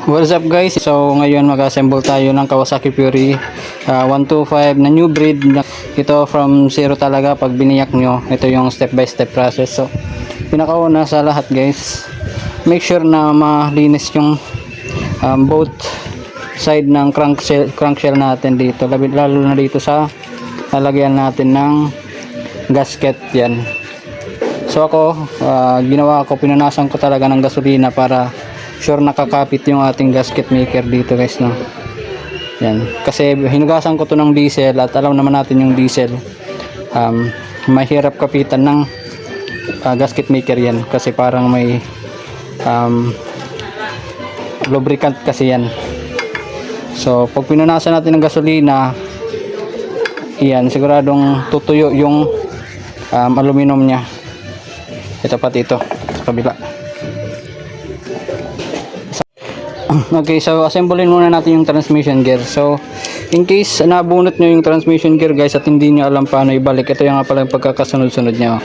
What's up guys? So ngayon mag-assemble tayo ng Kawasaki Fury 125 na new breed. Ito from zero talaga pag biniyak nyo. Ito yung step by step process. So pinakauna sa lahat guys, make sure na malinis yung both side ng crankshell natin dito. Lalo na dito sa lalagyan natin ng gasket yan. So ako, ginawa ko, pinunasan ko talaga ng gasolina para sure nakakapit yung ating gasket maker dito guys, no. Yan, kasi hinugasan ko to ng diesel at alam naman natin yung diesel mahirap kapitan ng gasket maker yan kasi parang may lubricant kasi yan. So pag pinunasan natin ng gasolina yan, siguradong tutuyo yung aluminum nya. Ito pati ito sa kabila. Okay, so assemblein muna natin yung transmission gear. So in case nabunot nyo yung transmission gear guys at hindi nyo alam paano ibalik, ito yung nga pala yung pagkakasunod-sunod nyo.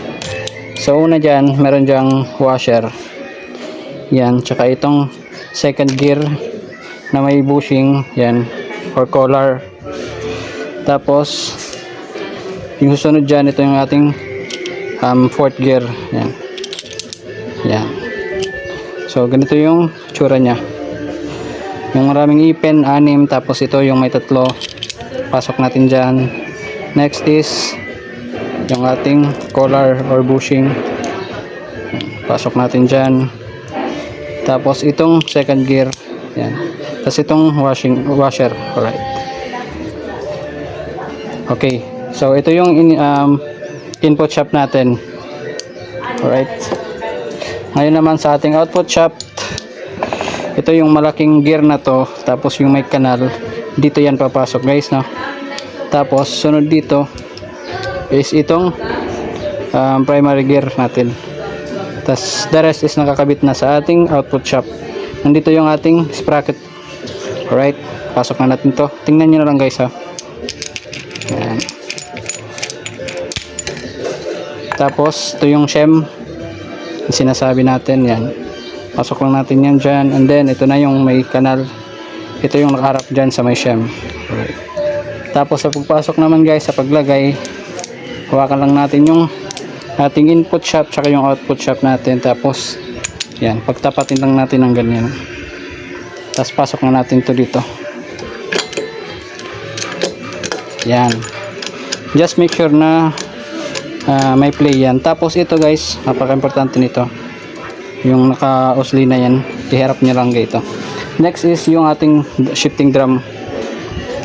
So una dyan, meron dyang washer yan, tsaka itong second gear na may bushing yan or collar. Tapos yung susunod dyan, ito yung ating fourth gear yan. Yan. So ganito yung tsura nya. Yung maraming ipin, 6, tapos ito yung may 3. Pasok natin dyan. Next is yung ating collar or bushing. Pasok natin dyan. Tapos itong second gear. Yan. Tapos itong washer. Alright. Okay. So ito yung input shaft natin. Alright. Ngayon naman sa ating output shaft, ito yung malaking gear na to, tapos yung may kanal dito yan papasok guys, no. Tapos sunod dito is itong primary gear natin. Tapos the rest is nakakabit na sa ating output shaft. Nandito yung ating sprocket. Alright, pasok na natin to. Tingnan nyo na lang guys, ha. Ayan. Tapos ito yung shim, yung sinasabi natin yan. Pasok lang natin yan dyan, and then ito na yung may kanal, ito yung nakaharap dyan sa may shim. Right. Tapos sa pagpasok naman guys, sa paglagay, hawakan lang natin yung ating input shaft tsaka yung output shaft natin. Tapos yan, pagtapatin lang natin ng ganyan. Tapos pasok na natin to dito. Yan, just make sure na may play yan. Tapos ito guys, napaka importante nito, yung naka-usli na yan, iharap nyo lang ito. Next is yung ating shifting drum.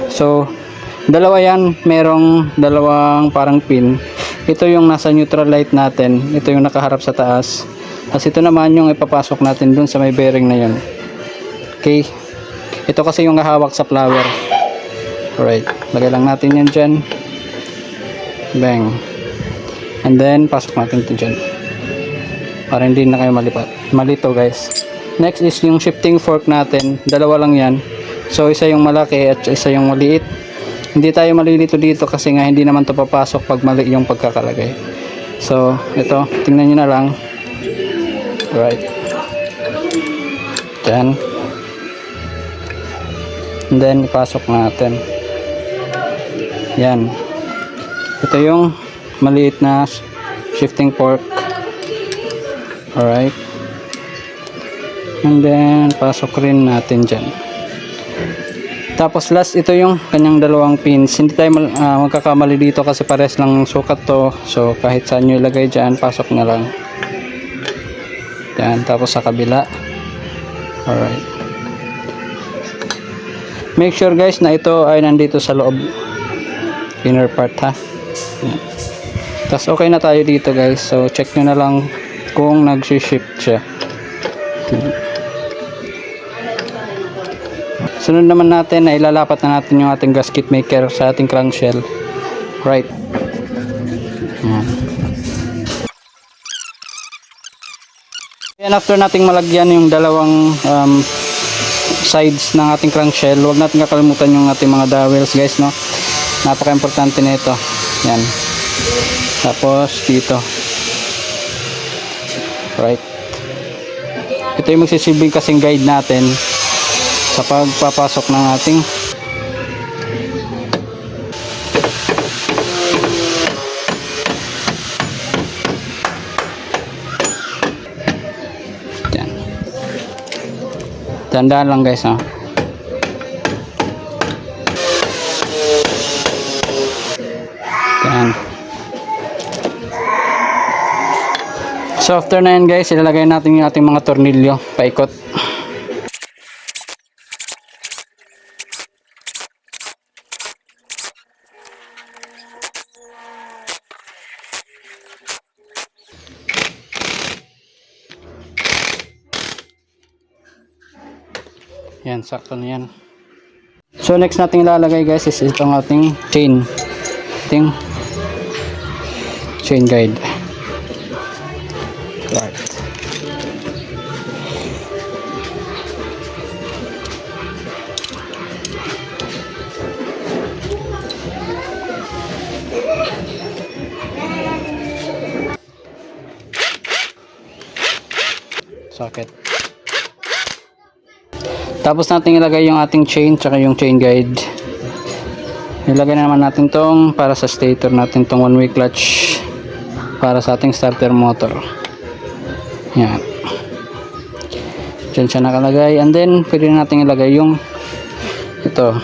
So dalawa yan, merong dalawang parang pin. Ito yung nasa neutral light natin, ito yung nakaharap sa taas. Tapos ito naman yung ipapasok natin dun sa may bearing na yun. Okay, ito kasi yung hawak sa flower. Alright, lagay lang natin yan dyan. Bang. And then pasok natin ito dyan para hindi na kayo malito guys. Next is yung shifting fork natin, dalawa lang yan. So isa yung malaki at isa yung maliit. Hindi tayo malilito dito kasi nga hindi naman to papasok pag mali yung pagkakalagay. So ito, tingnan nyo na lang. Right, dyan. And then ipasok natin yan. Ito yung maliit na shifting fork. Alright, and then pasok rin natin dyan. Tapos last, ito yung kanyang dalawang pins. Hindi tayo magkakamali dito kasi pares lang sukat to. So kahit saan nyo ilagay dyan, pasok na lang yan. Tapos sa kabila. Alright, make sure guys na ito ay nandito sa loob, inner part, ha. Yan. Tapos okay na tayo dito guys. So check nyo na lang kung nag-shift siya. Sunod naman natin na ilalapat na natin yung ating gasket maker sa ating crankshell. Right. Yan, after nating malagyan yung dalawang sides ng ating crankshell, huwag natin kakalimutan yung ating mga dowels guys, no. Napaka-importante nito. Yan. Tapos dito. Right. Ito yung magsisilbing kasing guide natin sa pagpapasok ng ating yan. Tandaan lang guys, ha. Yan. So after na yan guys, ilalagay natin yung ating mga tornilyo paikot. Yan, sakto na yan. So next natin ilalagay guys is itong ating chain guide. Right. Socket. Tapos natin ilagay yung ating chain tsaka yung chain guide. Ilagay na naman natin tong para sa stator natin, tong one way clutch para sa ating starter motor. Yan. Diyan siya nakalagay, and then pwede natin ilagay yung ito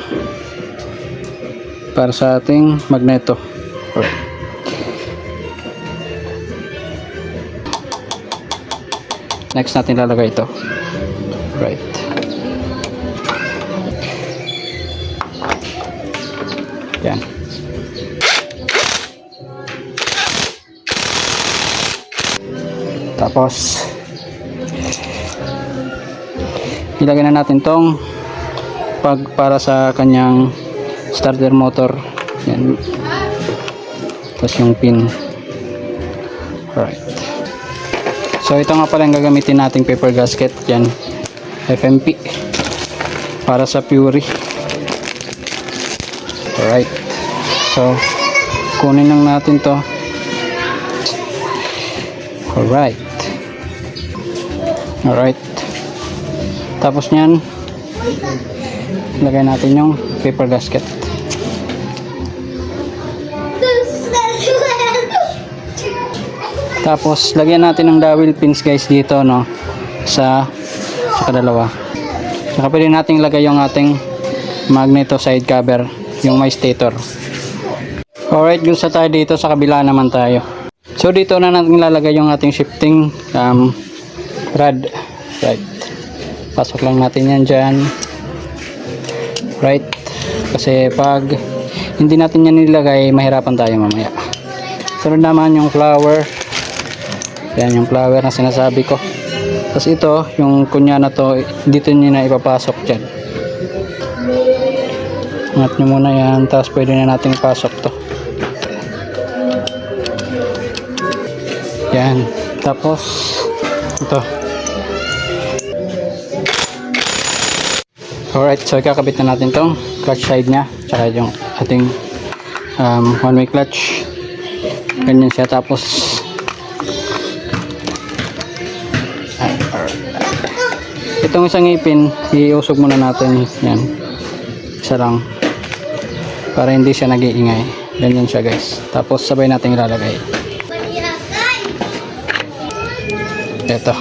para sa ating magneto. Next natin ilalagay ito. Right. Yan. Tapos ilagay na natin tong para sa kanyang starter motor. Yan. Tapos yung pin. Right. So ito nga pala yung gagamitin nating paper gasket. Yan. FMP para sa Fury. Alright, so kunin lang natin to. Alright, tapos nyan lagay natin yung paper gasket. Tapos lagyan natin ng dowel pins guys dito, no, sa kadalawa. Saka pwede natin ilagay yung ating magneto side cover, yung may stator. Alright, gusto tayo dito sa kabila naman tayo. So dito na natin ilalagay yung ating shifting rod. Right. Pasok lang natin yan dyan. Right. Kasi pag hindi natin yan nilagay, mahirapan tayo mamaya. Sunod naman yung flower. Yan yung flower na sinasabi ko. Tapos ito, yung kunya na to, dito nyo na ipapasok dyan. Angat nyo muna yan, tapos pwede na natin ipasok to. Yan. Tapos ito. Alright, so ikakabit na natin tong clutch side nya, tsaka yung ating one way clutch. Ganyan siya. Tapos itong isang ipin, iusog muna natin. Yan. Isa lang. Para hindi siya nag-iingay. Ganyan siya guys. Tapos sabay natin ilalagay. Ito.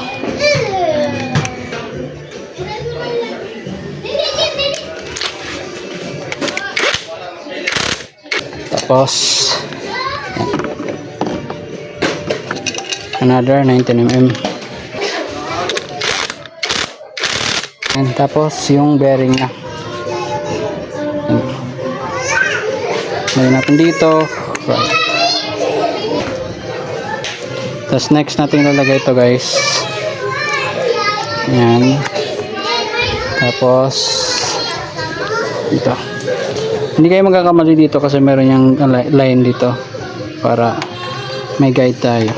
Tapos another 19mm. And tapos yung bearing na. Lagyan natin dito. Right. Tapos next natin ilalagay ito guys. Yan. Tapos dito. Hindi kayo magkakamali dito kasi meron yung line dito para may guide tayo.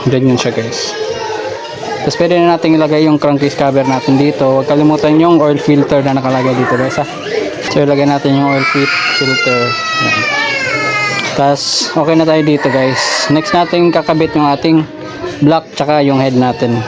Ganyan siya guys. Tapos pwede na natin ilagay yung crankcase cover natin dito. Huwag kalimutan yung oil filter na nakalagay dito guys, ha. So ilagay natin yung oil filter. Yan. Tapos okay na tayo dito guys. Next natin kakabit yung ating block tsaka yung head natin.